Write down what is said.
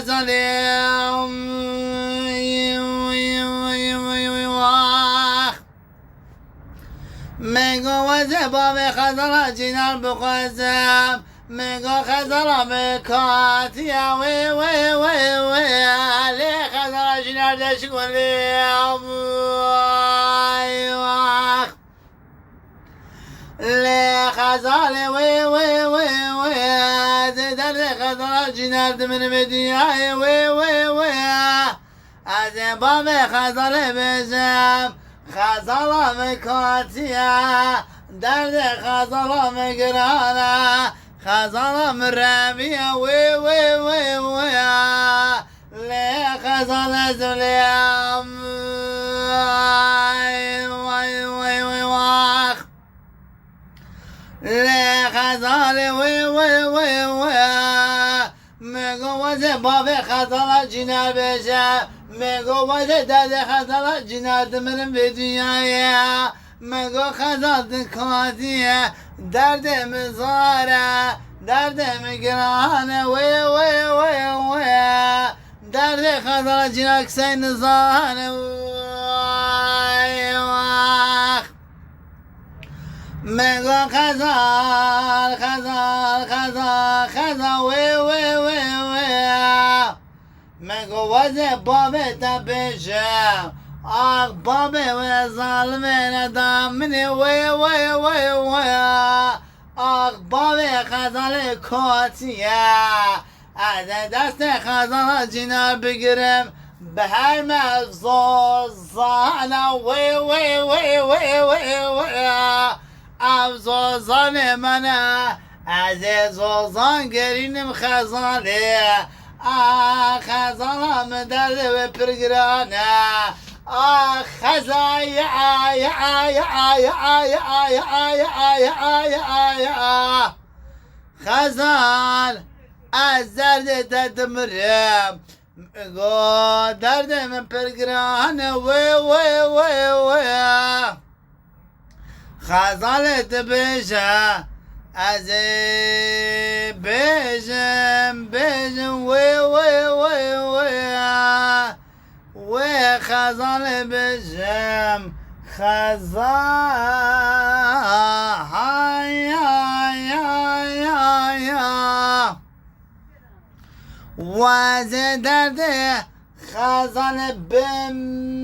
غزالي میگو وزه باب خزالا جینار بخوزم میگو خزالا مکاتیا وی وی وی وی علی خزالا جینار دشگولی لی خزالی وی وی وی وی زیدر لی خزالا جینار دمن بدیای وی وی وی از باب خزاله بشم خزالا مکاتیا درد خزالا مگرانه خزالا مربیه وی وی وی وی لی خزالا زلیم وی وی وی واخ لی خزالا وی وی وی وی میگو وزه باب خزالا جینر بشه میگو وزه درد خزالا جینر دمرم به دنیایه میگو خزال کاتیه درد مزاره درد مگرانه وی وی وی وی درد خزالا جینر کسی نزانه وی واخ میگو خزال خزال خزال خزال وی وی وی وی میگو وزه بابه تبشم آخ بابه و ظالمین دامنی وی وی وی وی آخ بابه خزال کاتیه از دست خزال جینار بگیرم به هر مغزوزانه وی وی وی وی وی وی افزوزان منه از زوزان گرینم خزاله خزالم درد و پرگرانه خزای یا خزال از درد تدمرم گو درد من پرگرانه وی وی وی وی خزالت بشه از بجم وی وی وی وی وی خزال بجم خزال یا وز درد خزال بمرم